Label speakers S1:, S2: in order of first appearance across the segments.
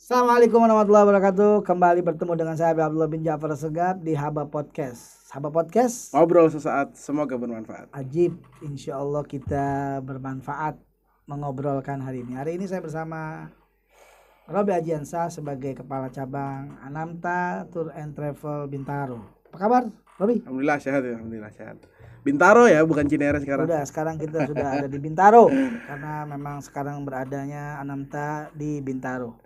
S1: Assalamualaikum warahmatullahi wabarakatuh. Kembali bertemu dengan saya Abdullah bin Ja'far Segaf di Haba Podcast. Haba Podcast,
S2: Ngobrol sesaat, semoga bermanfaat.
S1: ajib. Insya Allah kita bermanfaat mengobrolkan hari ini. Hari ini saya bersama Robi Ajiansa sebagai Kepala Cabang Anamta Tour and Travel Bintaro. Apa kabar, Robi?
S2: Alhamdulillah sehat ya, alhamdulillah sehat. Bintaro ya, bukan Cinere sekarang.
S1: Sekarang kita sudah ada di Bintaro karena memang sekarang beradanya Anamta di Bintaro.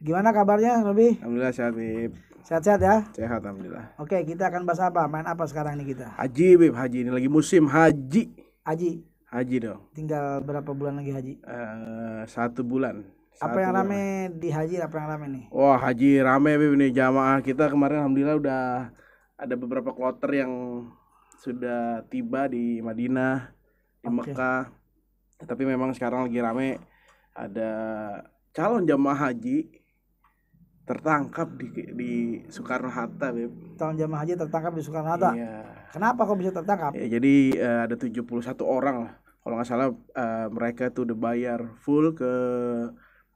S1: Gimana kabarnya, Robi?
S2: Alhamdulillah sehat, Bib.
S1: Sehat-sehat ya?
S2: Sehat, alhamdulillah.
S1: Oke, kita akan bahas apa? Main apa sekarang nih kita?
S2: Haji, Bib, haji ini lagi musim haji.
S1: Haji
S2: dong.
S1: tinggal berapa bulan lagi haji?
S2: 1 bulan.
S1: Apa yang rame di haji? Apa yang rame nih?
S2: Wah, haji rame, Bib, nih jamaah kita kemarin alhamdulillah udah ada beberapa kloter yang sudah tiba di Madinah, di Mekah. Tapi memang sekarang lagi rame, ada calon jamaah haji tertangkap di Soekarno-Hatta, Beb.
S1: Calon jamaah haji tertangkap di Soekarno-Hatta?
S2: Iya.
S1: Kenapa kok bisa tertangkap?
S2: Ya, jadi ada 71 orang lah. Kalau nggak salah mereka tuh udah bayar full ke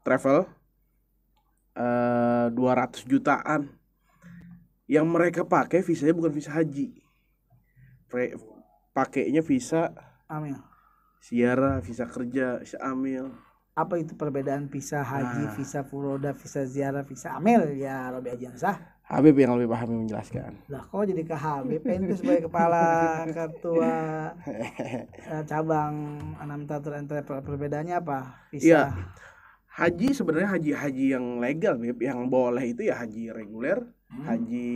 S2: travel 200 jutaan. Yang mereka pakai visanya bukan visa haji. Pakainya visa
S1: amil,
S2: ziarah, visa kerja, visa amil.
S1: Apa itu perbedaan visa haji, visa furoda, visa ziarah, visa amil ya, Robi Ajiansa?
S2: Habib yang lebih paham menjelaskan.
S1: Lah kok jadi ke Habib? Itu sebagai kepala ketua cabang Anamta Tour and Travel, perbedaannya apa? Visa
S2: ya, haji sebenarnya haji yang legal, Beb. Yang boleh itu ya haji reguler, haji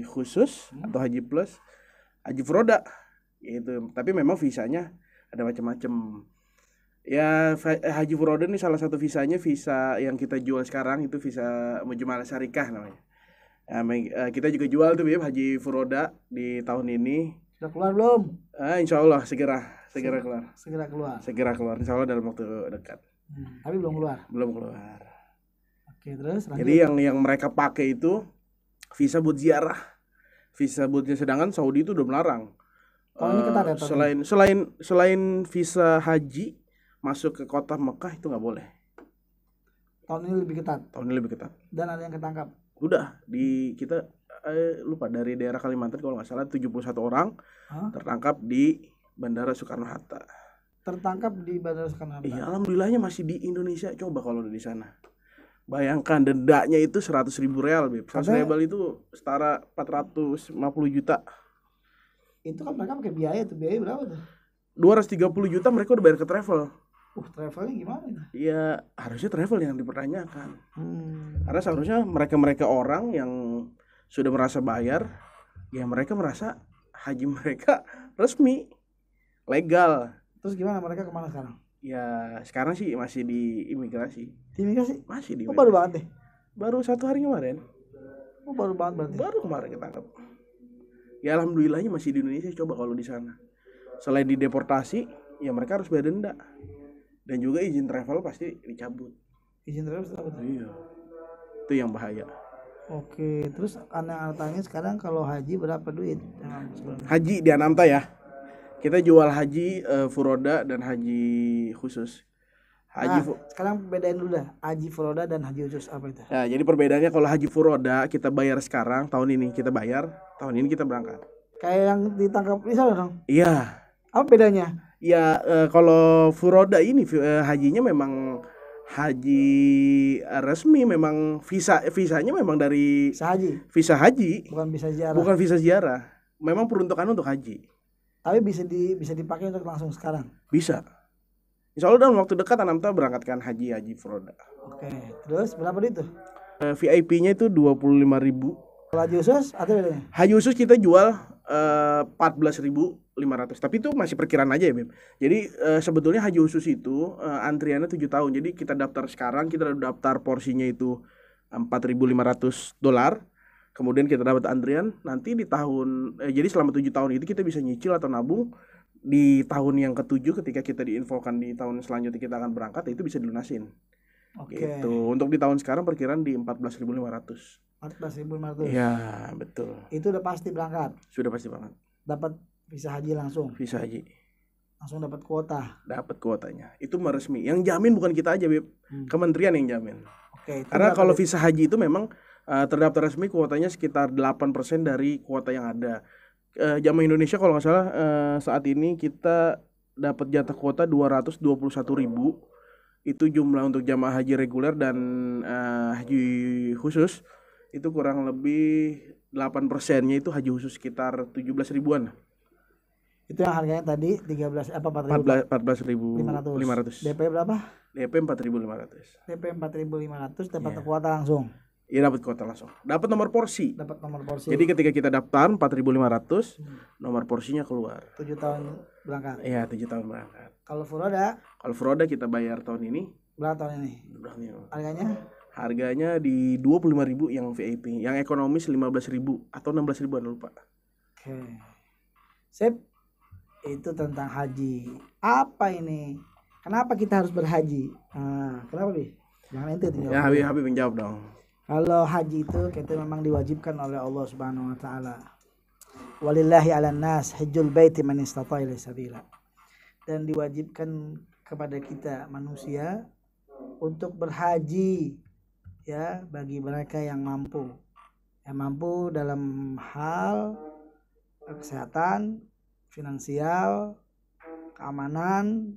S2: khusus atau haji plus, haji furoda gitu. Tapi memang visanya ada macam-macam. Ya, haji furoda ini salah satu visanya, visa yang kita jual sekarang itu visa Mujmalah Syarikah namanya. Kita juga jual tuh, Beb, haji furoda di tahun ini.
S1: Sudah keluar belum?
S2: Insya Allah segera keluar. Segera keluar. Insya Allah dalam waktu dekat.
S1: Tapi belum keluar. Oke, terus lanjut.
S2: Jadi yang mereka pakai itu visa buat ziarah, visa buatnya, sedangkan Saudi itu udah melarang.
S1: Ini ketat ya,
S2: selain visa haji masuk ke kota Mekah itu nggak boleh.
S1: Tahun ini lebih ketat.
S2: Dan
S1: ada yang ketangkap.
S2: Udah kita lupa, dari daerah Kalimantan kalau nggak salah 71 orang tertangkap di Bandara Soekarno-Hatta. Iya, alhamdulillahnya masih di Indonesia. Coba kalau di sana. Bayangkan dendanya itu 100.000 real, Beb. 100 ribu itu setara 450 juta.
S1: Itu kan mereka pakai biaya berapa tuh?
S2: 230 juta mereka udah bayar ke travel.
S1: Travelnya gimana?
S2: Ya harusnya travel yang dipertanyakan. Karena seharusnya mereka orang yang sudah merasa bayar, ya mereka merasa haji mereka resmi, legal.
S1: Terus gimana, mereka kemana sekarang?
S2: Ya sekarang sih masih di imigrasi. Masih di imigrasi.
S1: Baru banget deh.
S2: Baru 1 hari kemarin.
S1: Baru banget berarti.
S2: Baru kemarin ketangkap. Ya alhamdulillahnya masih di Indonesia. Coba kalau di sana, selain dideportasi, ya mereka harus bayar denda. Dan juga izin travel pasti dicabut.
S1: Izin travel dicabut?
S2: Iya. Itu yang bahaya.
S1: Oke, terus anak tanya sekarang kalau haji berapa duit?
S2: Haji di Anamta ya. Kita jual haji furoda dan haji khusus.
S1: Sekarang bedain dulu dah, haji furoda dan haji khusus apa itu?
S2: Ya, jadi perbedaannya kalau haji furoda kita bayar sekarang, tahun ini kita bayar, tahun ini kita berangkat.
S1: Kayak yang ditangkap di sana dong?
S2: Iya.
S1: Apa bedanya?
S2: Ya kalau furoda ini hajinya memang haji resmi, memang visanya memang dari visa haji, bukan visa ziarah. Memang peruntukan untuk haji.
S1: Tapi bisa dipakai untuk langsung sekarang?
S2: Bisa. Insya Allah dalam waktu dekat Anamta berangkatkan haji furoda.
S1: Oke, terus berapa itu?
S2: VIP-nya itu 25.000.
S1: Kalau haji khusus atau bedanya?
S2: Haji khusus kita jual 14.500. Tapi itu masih perkiraan aja ya, Beb. Jadi sebetulnya haji khusus itu antriannya 7 tahun. Jadi kita daftar sekarang, kita daftar porsinya itu $4.500. Kemudian kita dapat antrian, nanti di tahun jadi selama 7 tahun itu kita bisa nyicil atau nabung. Di tahun yang ke-7 ketika kita diinfokan di tahun selanjutnya kita akan berangkat, itu bisa dilunasin. Gitu. Untuk di tahun sekarang perkiraan di 14.500.
S1: 14.500.
S2: Ya, betul.
S1: Itu udah pasti berangkat.
S2: Sudah pasti banget.
S1: Dapat visa haji langsung.
S2: Visa haji.
S1: Langsung dapat kuota.
S2: Dapat kuotanya. Itu resmi. Yang jamin bukan kita aja, Beb. Kementerian yang jamin.
S1: Oke, itu
S2: Karena
S1: berapa,
S2: kalau
S1: Bib?
S2: visa haji itu memang terdaftar resmi kuotanya sekitar 8% dari kuota yang ada. Jamaah Indonesia kalau nggak salah saat ini kita dapat jatah kuota 221.000. Itu jumlah untuk jamaah haji reguler dan haji khusus itu kurang lebih 8%-nya itu haji khusus sekitar 17 ribuan.
S1: Itu yang harganya tadi 13 apa 4.000,
S2: 14.500.
S1: DP berapa?
S2: DP 4.500.
S1: DP 4.500 dapat
S2: Iya.
S1: kuota langsung.
S2: Iya, dapat kuota langsung. Dapat nomor porsi.
S1: Dapat nomor porsi.
S2: Jadi ketika kita daftar 4.500, nomor porsinya keluar.
S1: 7 tahun berangkat.
S2: Iya, 7 tahun berangkat.
S1: Kalau Furoda
S2: Kalau Furoda kita bayar tahun ini
S1: berapa tahun ini? Harganya?
S2: Harganya di 25.000 yang VIP, yang ekonomis 15.000 atau 16.000-an lupa.
S1: Oke. Sip. Itu tentang haji. Apa ini? Kenapa kita harus berhaji? Kenapa, Bi? Jangan ente tuh
S2: Ya,
S1: jawab.
S2: Habib menjawab dong.
S1: Kalau haji itu kita memang diwajibkan oleh Allah Subhanahu wa taala. Walillahi 'alan nas hajjul baiti man istata'a ilaihi sabila. Dan diwajibkan kepada kita manusia untuk berhaji ya bagi mereka yang mampu. Yang mampu dalam hal kesehatan, finansial, keamanan,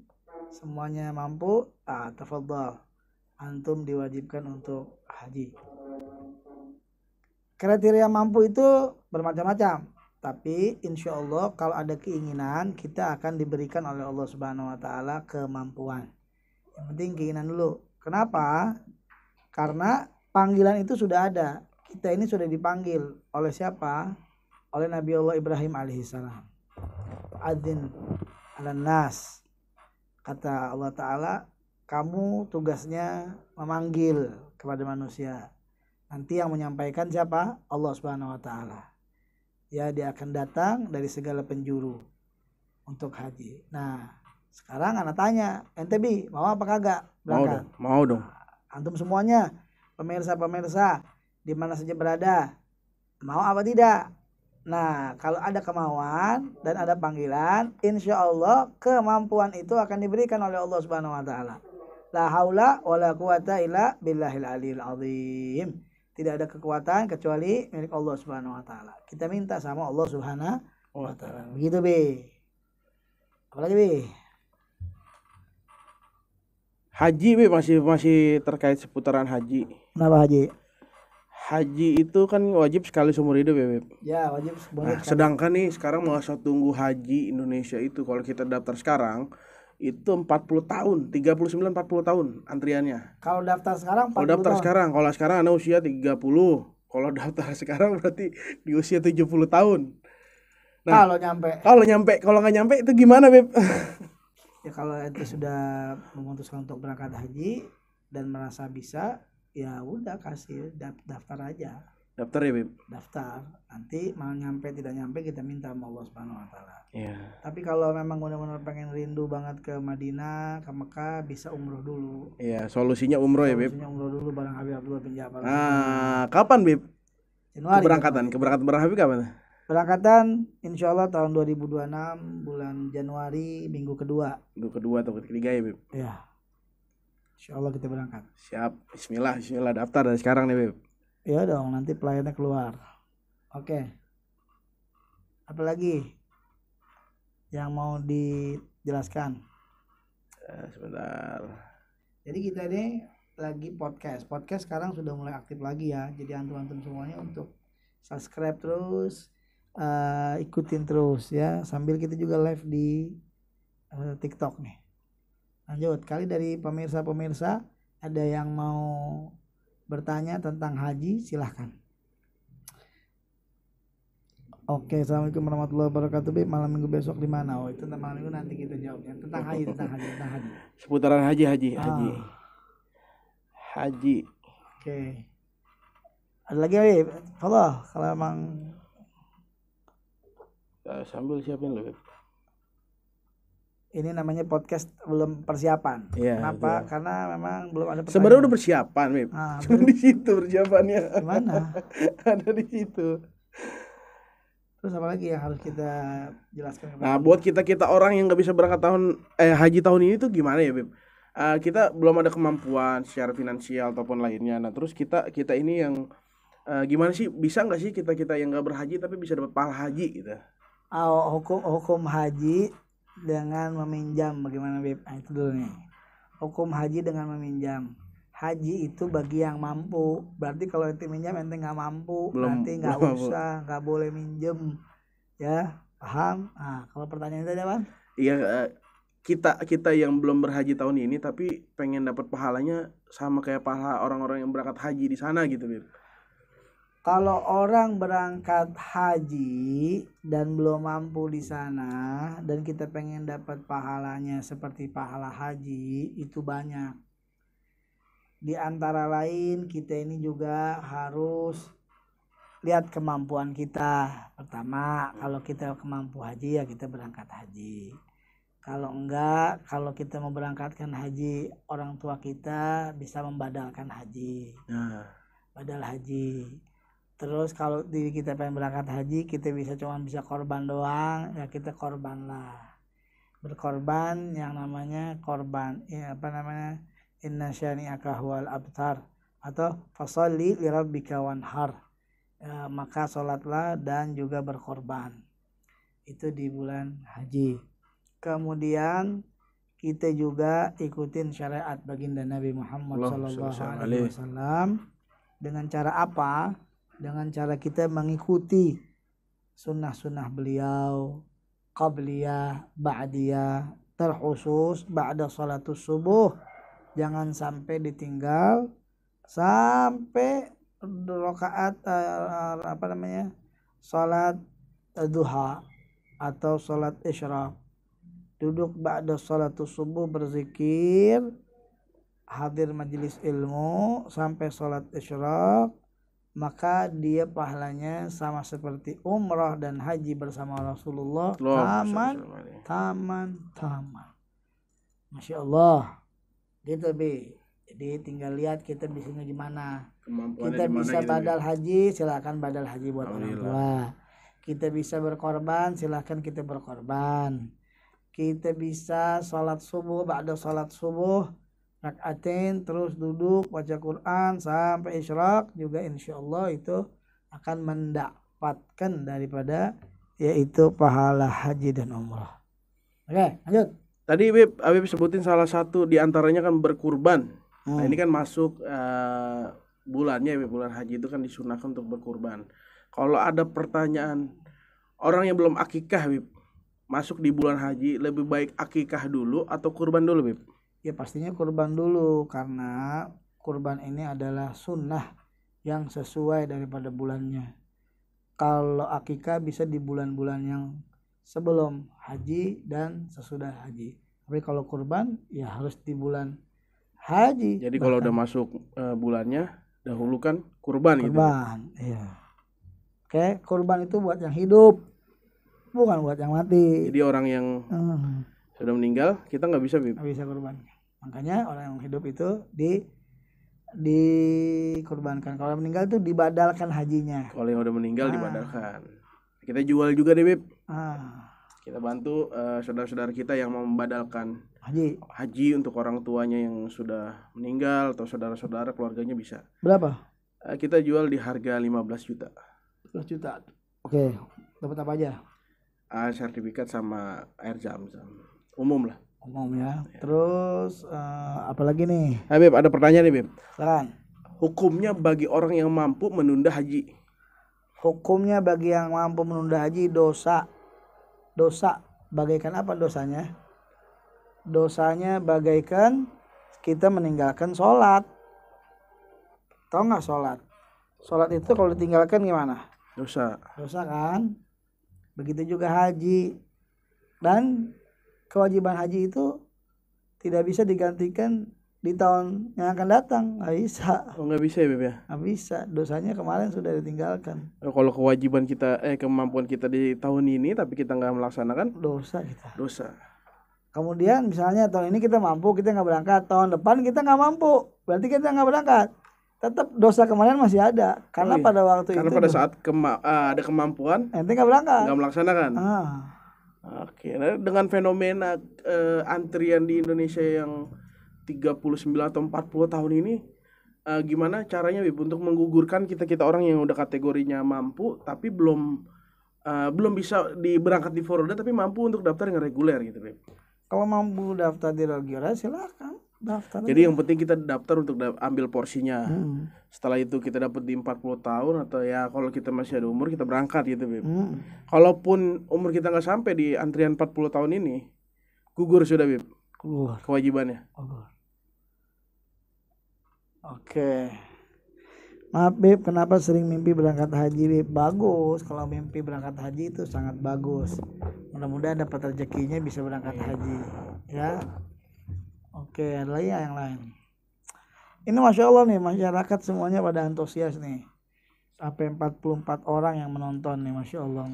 S1: semuanya mampu. Tafadhal. Antum diwajibkan untuk haji. Kriteria mampu itu bermacam-macam, tapi insya Allah kalau ada keinginan kita akan diberikan oleh Allah Subhanahu Wa Taala kemampuan. Yang penting keinginan dulu. Kenapa? Karena panggilan itu sudah ada. Kita ini sudah dipanggil oleh siapa? Oleh Nabi Allah Ibrahim alaihissalam. Adzin 'alan nas. Kata Allah Taala, kamu tugasnya memanggil kepada manusia. Nanti yang menyampaikan siapa? Allah Subhanahu wa taala. Ya, dia akan datang dari segala penjuru untuk haji. Nah, sekarang anak tanya, ente Bi, mau apa kagak berangkat?
S2: Mau dong.
S1: Antum semuanya, pemirsa-pemirsa di mana saja berada, mau apa tidak? Nah, kalau ada kemauan dan ada panggilan, insya Allah kemampuan itu akan diberikan oleh Allah Subhanahu wa taala. La haula wala quwata illa billahil aliyil azim. Tidak ada kekuatan kecuali milik Allah Subhanahu wa taala. Kita minta sama Allah Subhanahu wa taala. Begitu, Bi. Apalagi, Bi?
S2: Haji, Bi, masih terkait seputaran haji.
S1: Kenapa haji?
S2: Haji itu kan wajib sekali seumur hidup ya, Beb.
S1: Ya, wajib
S2: Nah, sedangkan nih sekarang masa tunggu haji Indonesia itu kalau kita daftar sekarang itu 40 tahun, 39 40 tahun antriannya.
S1: Kalau daftar sekarang 40
S2: Kalau daftar
S1: tahun.
S2: sekarang, kalau sekarang Anda usia 30. Kalau daftar sekarang berarti di usia 70 tahun. Nah, kalau nggak nyampe itu gimana, Beb?
S1: Ya kalau itu sudah memutuskan untuk berangkat haji dan merasa bisa, ya udah kasih daftar aja.
S2: Daftar ya, Beb.
S1: Daftar. Nanti mau nyampe tidak nyampe kita minta sama Allah Subhanahu wa taala.
S2: Iya.
S1: Tapi kalau memang benar-benar pengen rindu banget ke Madinah, ke Mekah, bisa umroh dulu.
S2: Iya, solusinya umroh ya, Beb.
S1: Solusinya umroh dulu bareng Habib Abdullah bin Ja'far.
S2: Kapan, Beb?
S1: Januari.
S2: Keberangkatan bareng Habib kapan?
S1: Berangkatan insya Allah tahun 2026 bulan Januari minggu kedua.
S2: Minggu kedua atau ketiga ya, Beb?
S1: Iya. Insya Allah kita berangkat.
S2: Siap. Bismillah daftar dari sekarang nih, Beb.
S1: Ya dong, nanti pelayannya keluar. Oke. Apalagi yang mau dijelaskan?
S2: Sebentar.
S1: Jadi kita ini lagi podcast. Podcast sekarang sudah mulai aktif lagi ya. Jadi antum-antum semuanya untuk subscribe terus, ikutin terus ya. Sambil kita juga live di TikTok nih. Lanjut, kali dari pemirsa-pemirsa ada yang mau bertanya tentang haji, silahkan. Oke, assalamualaikum warahmatullahi wabarakatuh. Malam minggu besok di mana? Oh, itu tentang malam minggu nanti kita jawabnya. Tentang haji.
S2: Seputaran haji. Haji.
S1: Oke. Ada lagi, Beb? Kalau emang
S2: sambil siapin loh, Beb.
S1: Ini namanya podcast belum persiapan.
S2: Ya,
S1: kenapa? Betul. Karena memang belum ada pertanyaan.
S2: Sebenarnya udah persiapan, Beb. Cuma di situ persiapannya.
S1: Gimana?
S2: Ada di situ.
S1: Terus apa lagi yang harus kita jelaskan?
S2: Nah, buat kita orang yang nggak bisa berangkat haji tahun ini tuh gimana ya, Beb? kita belum ada kemampuan secara finansial ataupun lainnya. Nah, terus kita ini yang gimana sih, bisa nggak sih kita yang nggak berhaji tapi bisa dapat pahala haji gitu?
S1: Hukum haji dengan meminjam bagaimana, Beb? Nah, itu dulu nih. Hukum haji dengan meminjam. Haji itu bagi yang mampu. Berarti kalau ente minjam ente nggak mampu, berarti nggak usah, nggak boleh minjem. Ya, paham? Nah, kalau pertanyaan tadi apa?
S2: Iya, kita yang belum berhaji tahun ini tapi pengen dapat pahalanya sama kayak pahala orang-orang yang berangkat haji di sana gitu, Beb.
S1: Kalau orang berangkat haji dan belum mampu di sana dan kita pengen dapat pahalanya seperti pahala haji, itu banyak. Di antara lain kita ini juga harus lihat kemampuan kita. Pertama, kalau kita kemampu haji ya kita berangkat haji. Kalau enggak, kalau kita mau berangkatkan haji, orang tua kita bisa membadalkan haji. Badal haji. Terus kalau diri kita pengen berangkat haji, kita cuma bisa korban doang, ya kita korban lah. Berkorban yang namanya korban, ya apa namanya? Inna syani'aka huwal abtar, atau fasalli lirabbika wanhar. Ya, maka sholatlah dan juga berkorban. Itu di bulan haji. Kemudian kita juga ikutin syariat baginda Nabi Muhammad SAW. Dengan cara apa? Dengan cara kita mengikuti sunnah-sunnah beliau, qabliyah, ba'diyah, terkhusus ba'da salatus subuh. Jangan sampai ditinggal sampai rakaat salat duha atau salat isyraq. Duduk ba'da salatus subuh berzikir, hadir majelis ilmu sampai salat isyraq, maka dia pahalanya sama seperti umrah dan haji bersama Rasulullah. Taman. Masya Allah. Gitu, Bi. Jadi tinggal lihat kita bisanya gimana. Kita bisa badal haji, silakan badal haji buat orang tua. Kita bisa berkorban, silakan kita berkorban. Kita bisa sholat subuh, ba'da sholat subuh rakaatain, terus duduk baca Quran sampai isyraq, juga insyaallah itu akan mendapatkan daripada yaitu pahala haji dan umrah. Oke, lanjut.
S2: Tadi Habib sebutin salah satu di antaranya kan berkurban. Nah, ini kan masuk bulannya, bulan haji itu kan disunahkan untuk berkurban. Kalau ada pertanyaan orang yang belum akikah, Bib, masuk di bulan haji, lebih baik akikah dulu atau kurban dulu, Bib?
S1: Ya pastinya kurban dulu, karena kurban ini adalah sunnah yang sesuai daripada bulannya. Kalau akikah bisa di bulan-bulan yang sebelum haji dan sesudah haji. Tapi kalau kurban ya harus di bulan haji.
S2: Jadi kalau udah masuk bulannya, dahulukan kurban gitu.
S1: Kurban, iya. Oke, kurban itu buat yang hidup, bukan buat yang mati.
S2: Jadi orang yang sudah meninggal kita nggak bisa, Bib.
S1: Nggak bisa kurban. Makanya orang yang hidup itu dikurbankan. Kalau yang meninggal itu dibadalkan hajinya.
S2: Kalau yang udah meninggal dibadalkan. Kita jual juga deh, Bib. Kita bantu saudara-saudara kita yang mau membadalkan haji untuk orang tuanya yang sudah meninggal atau saudara-saudara keluarganya bisa.
S1: Berapa?
S2: Kita jual di harga 15 juta.
S1: 15 juta. Oke, dapat apa aja?
S2: Sertifikat sama air zam-zam. Umum lah.
S1: Umum ya. Terus apalagi nih?
S2: Bib, ada pertanyaan nih, Bib.
S1: Silakan.
S2: Hukumnya bagi orang yang mampu menunda haji.
S1: Hukumnya bagi yang mampu menunda haji dosa. Dosa bagaikan apa dosanya? Dosanya bagaikan kita meninggalkan sholat. Tahu nggak sholat? Sholat itu kalau ditinggalkan gimana?
S2: Dosa.
S1: Dosa kan? Begitu juga haji. Dan kewajiban haji itu tidak bisa digantikan di tahun yang akan datang. Nggak bisa.
S2: Oh, nggak bisa ya, Beb ya?
S1: Nggak bisa. Dosanya kemarin sudah ditinggalkan.
S2: Kalau kewajiban kita, kemampuan kita di tahun ini tapi kita nggak melaksanakan,
S1: dosa kita.
S2: Dosa.
S1: Kemudian misalnya tahun ini kita mampu, kita nggak berangkat. Tahun depan kita nggak mampu, berarti kita nggak berangkat. Tetap dosa kemarin masih ada. Karena pada waktu
S2: karena
S1: itu.
S2: Karena pada saat ada kemampuan,
S1: ente nggak berangkat.
S2: Nggak melaksanakan. Oke, nah dengan fenomena antrian di Indonesia yang 39 atau 40 tahun ini gimana caranya Bib untuk menggugurkan kita orang yang udah kategorinya mampu tapi belum bisa berangkat di Foroda tapi mampu untuk daftar yang reguler gitu Bib.
S1: Kalau mampu daftar di reguler silakan daftar.
S2: Jadi yang penting kita daftar untuk ambil porsinya.
S1: Hmm.
S2: Setelah itu kita dapat di 40 tahun atau ya kalau kita masih ada umur kita berangkat gitu Bib.
S1: Hmm.
S2: Kalaupun umur kita nggak sampai di antrian 40 tahun ini, gugur sudah Bib
S1: Keluar.
S2: kewajibannya.
S1: Oke. Maaf Bib, kenapa sering mimpi berangkat haji Bib? Bagus, kalau mimpi berangkat haji itu sangat bagus. Mudah-mudahan dapat rezekinya bisa berangkat haji. Ya. Oke, ada lagi yang lain. Ini Masya Allah nih, masyarakat semuanya pada antusias nih. Sampai 44 orang yang menonton nih, Masya Allah.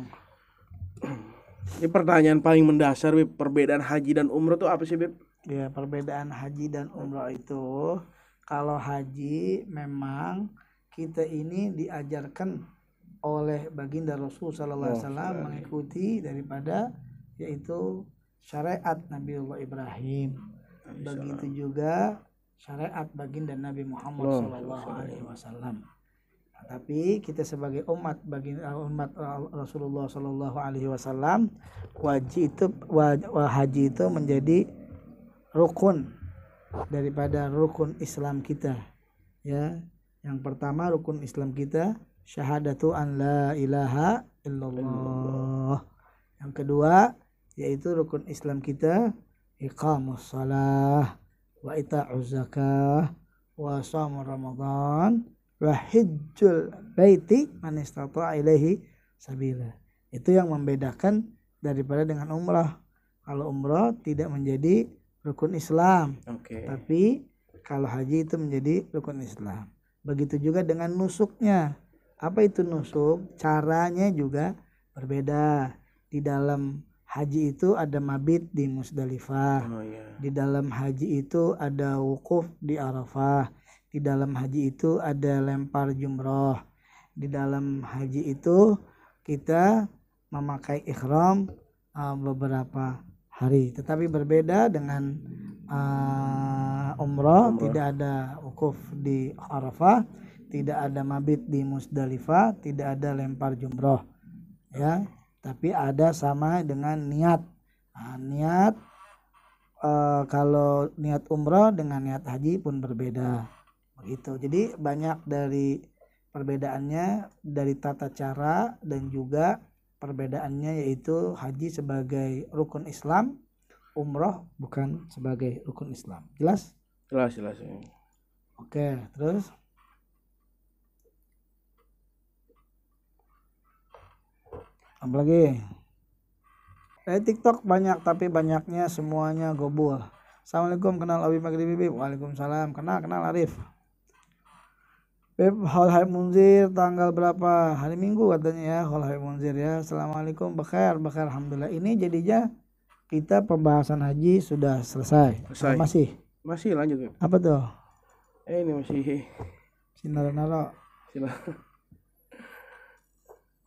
S2: Ini pertanyaan paling mendasar Bib, perbedaan haji dan umroh tuh apa sih Bib?
S1: Ya, perbedaan haji dan umroh itu, kalau haji memang kita ini diajarkan oleh baginda Rasul sallallahu alaihi wasallam mengikuti daripada yaitu syariat Nabiullah Ibrahim. Begitu juga syariat baginda Nabi Muhammad sallallahu alaihi wasallam. Tapi kita sebagai umat Rasulullah sallallahu alaihi wasallam haji itu menjadi rukun daripada rukun Islam kita. Ya, yang pertama rukun Islam kita syahadatu an la ilaha illallah. Yang kedua yaitu rukun Islam kita iqamus shalah wa ita'uz zakah wa shaum ramadan wa hajjul baiti man istata'a ilaihi sabila. Itu yang membedakan daripada dengan umrah. Kalau umrah tidak menjadi rukun Islam. Tapi kalau haji itu menjadi rukun Islam. Begitu juga dengan nusuknya. Apa itu nusuk? Caranya juga berbeda. Di dalam haji itu ada mabit di Musdalifah. Di dalam haji itu ada wukuf di Arafah. Di dalam haji itu ada lempar jumroh. Di dalam haji itu kita memakai ihram beberapa hari. Tetapi berbeda dengan umrah. Tidak ada wukuf di Arafah, tidak ada mabit di Musdalifah, tidak ada lempar jumroh, ya. Tapi ada sama dengan niat. Niat kalau niat umrah dengan niat haji pun berbeda, begitu. Jadi banyak dari perbedaannya dari tata cara dan juga perbedaannya yaitu haji sebagai rukun Islam, umrah bukan sebagai rukun Islam. Jelas?
S2: Jelas.
S1: Oke, terus apa lagi? TikTok banyak tapi banyaknya semuanya gobul. Assalamualaikum, kenal Abi Maghribi Bib. Waalaikumsalam, kenal Arif. Bib, Hol Haib Munzir tanggal berapa? Hari Minggu katanya ya, Hol Haib Munzir ya. Assalamualaikum, bakar alhamdulillah. Ini jadinya kita pembahasan haji sudah selesai. Masih
S2: lanjut Bib.
S1: Apa tuh?
S2: Ini masih
S1: Sinaro.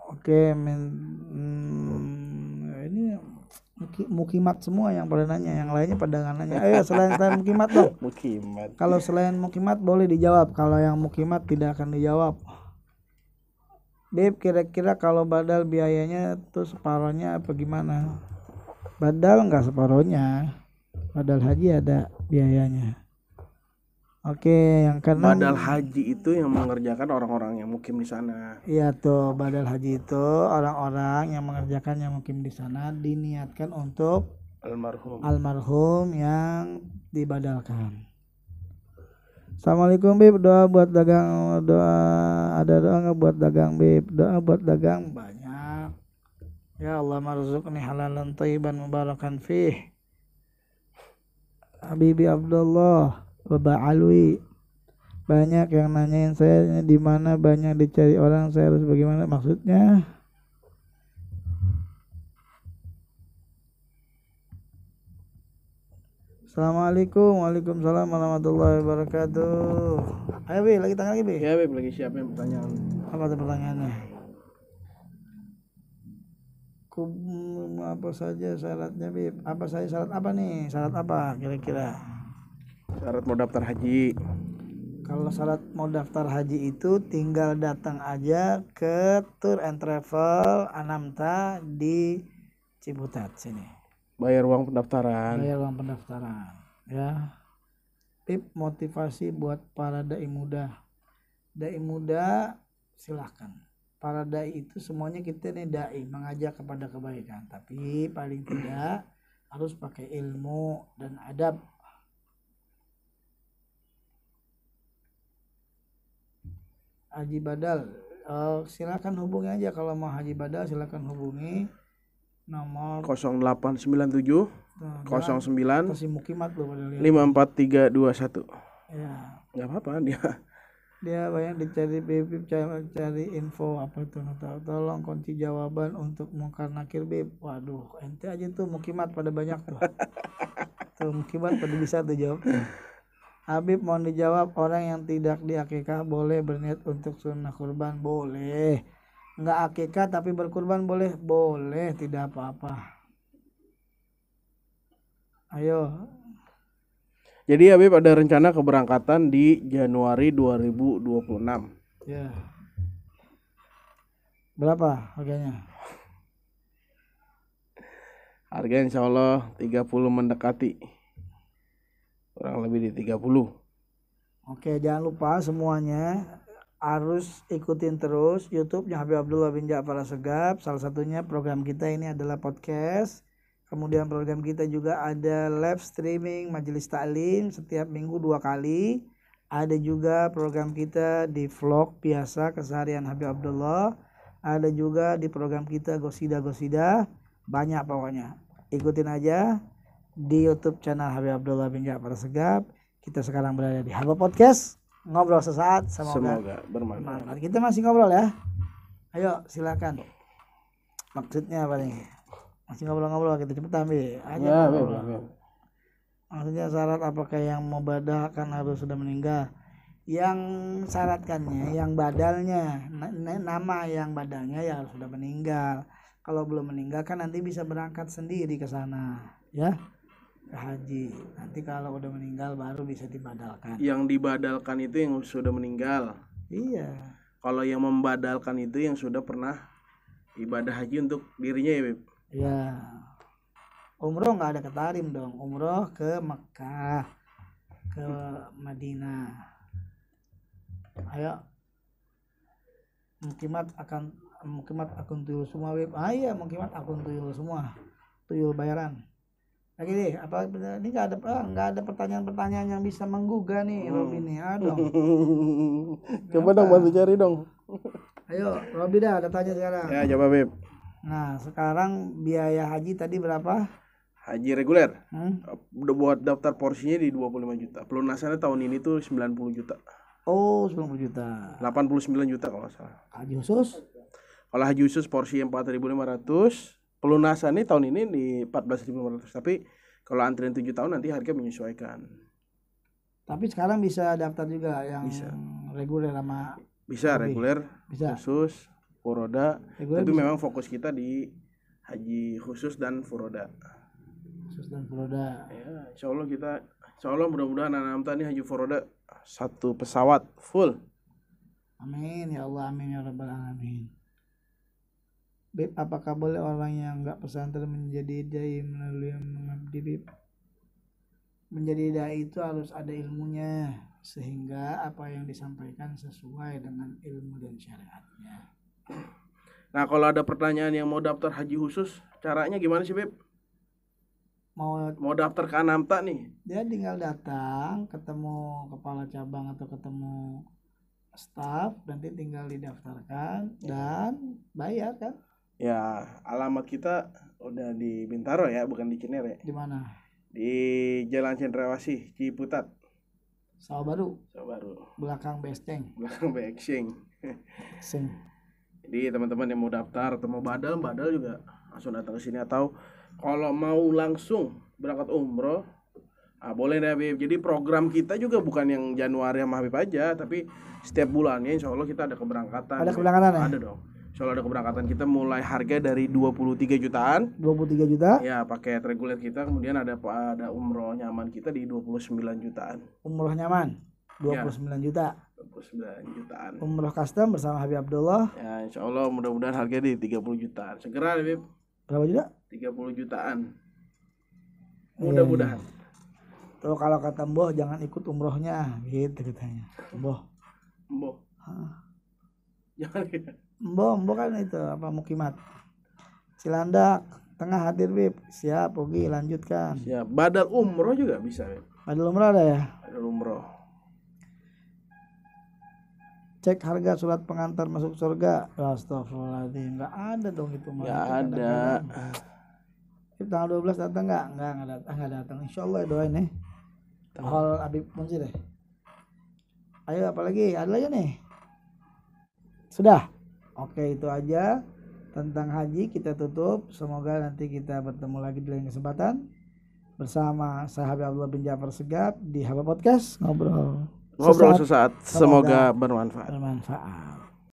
S1: Oke, ini mukimat semua yang pada nanya, yang lainnya pada nggak nanya. Ayo selain mukimat dong.
S2: Mukimat.
S1: Kalau selain mukimat boleh dijawab, kalau yang mukimat tidak akan dijawab. Beb, kira-kira kalau badal biayanya tuh separohnya apa gimana? Badal nggak separohnya, badal haji ada biayanya. Oke, yang keenam.
S2: Badal haji itu yang mengerjakan orang-orang yang mukim di sana.
S1: Iya tuh, badal haji itu orang-orang yang mengerjakan yang mukim di sana diniatkan untuk almarhum yang dibadalkan. Assalamualaikum Bib, doa buat dagang, ada doa nggak buat dagang Bib? Doa buat dagang banyak. Ya Allah marzuqni halalan thayyiban mubarakan fih. Habibi Abdullah Bapak Alwi, banyak yang nanyain saya di mana banyak dicari orang, saya harus bagaimana maksudnya? Assalamualaikum, waalaikumsalam warahmatullahi wabarakatuh. Ayo Bi, lagi tanya lagi Bi.
S2: Ya Bib, lagi siapa yang pertanyaan?
S1: Apa tuh pertanyaannya? Apa saja syaratnya Bib? Apa saja syarat apa nih? Syarat apa kira-kira?
S2: Syarat mau daftar haji.
S1: Kalau syarat mau daftar haji itu tinggal datang aja ke Tour and Travel Anamta di Ciputat sini.
S2: Bayar uang pendaftaran.
S1: Bayar uang pendaftaran ya. Pip, motivasi buat para dai muda. Dai muda silahkan. Para dai itu semuanya kita nih dai, mengajak kepada kebaikan. Tapi paling tidak harus pakai ilmu dan adab. Haji Badal, silakan hubungi aja kalau mau Haji Badal, silakan hubungi nomor
S2: 0897 09
S1: Kasih Mukimat loh pada lihat.
S2: 54321.
S1: Ya,
S2: Nggak apa-apa
S1: dia banyak dicari Bib, cari info apa itu, nggak tahu. Tolong kunci jawaban untuk Munkar Nakir Bib. Waduh, ente aja tuh Mukimat pada banyak tuh. Tuh Mukimat pada bisa tuh jawab. Habib, mohon dijawab, orang yang tidak diakikah boleh berniat untuk sunnah kurban? Boleh. Nggak akikah tapi berkurban boleh? Boleh, tidak apa-apa. Ayo.
S2: Jadi Habib ada rencana keberangkatan di Januari 2026.
S1: Ya. Berapa harganya?
S2: Harga insya Allah 30 mendekati. Kurang lebih di 30.
S1: Oke, jangan lupa semuanya harus ikutin terus YouTube-nya Habib Abdullah bin Ja'far Assegaf. Salah satunya program kita ini adalah podcast. Kemudian program kita juga ada live streaming majelis taklim setiap minggu 2 kali. Ada juga program kita di vlog biasa keseharian Habib Abdullah. Ada juga di program kita Gosida. Banyak pokoknya. Ikutin aja di YouTube channel Habib Abdullah bin Ja'far Assegaf. Kita sekarang berada di Haba Podcast. Ngobrol sesaat, semoga bermanfaat. Kita masih ngobrol ya. Ayo silakan. Maksudnya apa nih? Masih ngobrol-ngobrol, kita cepetan Bi. Aja ngobrol. Maksudnya syarat apakah yang mau badal kan harus sudah meninggal? Yang syaratkannya, yang badalnya, nama yang badalnya ya harus sudah meninggal. Kalau belum meninggal kan nanti bisa berangkat sendiri ke sana, ya. Ke haji. Nanti kalau udah meninggal baru bisa dibadalkan.
S2: Yang dibadalkan itu yang sudah meninggal.
S1: Iya.
S2: Kalau yang membadalkan itu yang sudah pernah ibadah haji untuk dirinya ya Beb.
S1: Iya. Umroh nggak ada ke Tarim dong. Umroh ke Mekah, ke Madinah. Ayo. Mukimat akun tuyul semua Beb. Iya, mukimat akun tuyul semua. Tuyul bayaran. Lagi deh, apa ini nggak ada pertanyaan-pertanyaan yang bisa menggugah nih Robi nih, aduh.
S2: Coba dong bantu cari dong.
S1: Ayo, Robi dah ada tanya sekarang.
S2: Ya, coba Beb.
S1: Nah, sekarang biaya haji tadi berapa?
S2: Haji reguler. Udah buat daftar porsinya di 25 juta. Pelunasannya tahun ini tuh 90 juta.
S1: Oh, 90 juta.
S2: 89 juta kalau nggak salah.
S1: Haji khusus?
S2: Kalau haji khusus porsi 4.500. Pelunasannya tahun ini di 14.500, tapi kalau antrian 7 tahun nanti harga menyesuaikan.
S1: Tapi sekarang bisa daftar juga yang
S2: bisa.
S1: Reguler sama
S2: bisa reguler,
S1: bisa.
S2: Khusus, furoda.
S1: Reguler
S2: tapi
S1: bisa.
S2: memang fokus kita di haji khusus dan furoda.
S1: Khusus dan furoda.
S2: Ya, insya Allah mudah-mudahan anak nih haji furoda satu pesawat full.
S1: Amin ya Allah, amin ya rabbal alamin. Bib, apakah boleh orang yang nggak pesantren menjadi dai melalui yang mengabdi Bib? Menjadi dai itu harus ada ilmunya sehingga apa yang disampaikan sesuai dengan ilmu dan syariatnya.
S2: Nah, kalau ada pertanyaan yang mau daftar haji khusus, caranya gimana sih Bib? Mau daftar ke Anamta nih?
S1: Dia tinggal datang, ketemu kepala cabang atau ketemu staf, nanti tinggal didaftarkan dan bayar kan?
S2: Ya, alamat kita udah di Bintaro ya, bukan di Cinere.
S1: Di mana?
S2: Di Jalan Cendrawasih, Ciputat.
S1: Sawah Baru. Belakang Besteng.
S2: Belakang Beksing.
S1: Sing.
S2: Jadi teman-teman yang mau daftar atau mau badal juga langsung datang ke sini, atau kalau mau langsung berangkat umroh, boleh deh Habib. Jadi program kita juga bukan yang Januari sama Habib aja, tapi setiap bulannya insya Allah kita ada keberangkatan.
S1: Ada keberangkatan ya?
S2: Ada dong. Insya Allah ada keberangkatan kita mulai harga dari 23 jutaan.
S1: 23 juta.
S2: Ya, paket reguler kita, kemudian ada umroh nyaman kita di 29 jutaan.
S1: Umroh nyaman 29 juta.
S2: 29 jutaan.
S1: Umroh custom bersama Habib Abdullah.
S2: Ya, insya Allah mudah-mudahan harga di 30 jutaan. Segera, Habib.
S1: Berapa juta?
S2: 30 jutaan.
S1: Iya,
S2: Mudah-mudahan.
S1: Tuh kalau kata Mbah jangan ikut umrohnya gitu katanya. Mbah.
S2: Jangan.
S1: Mbah kan itu apa mukimat. Cilandak tengah hadir Bib. Siap Ugi lanjutkan.
S2: Ya, badal umroh juga bisa, Habib.
S1: Badal umroh ada ya?
S2: Badal umroh.
S1: Cek harga surat pengantar masuk surga. Astagfirullahaladzim. Enggak ada dong itu mah.
S2: Enggak ada.
S1: Tanggal 12 datang enggak? Enggak datang. Insyaallah doain nih. Hal Habib Munsir deh. Ayo apalagi? Ada lagi nih. Sudah. Oke, itu aja tentang haji kita tutup. Semoga nanti kita bertemu lagi di lain kesempatan bersama saya Habib Abdullah bin Ja'far Segaf di Haba Podcast ngobrol
S2: Sesaat. Semoga bermanfaat.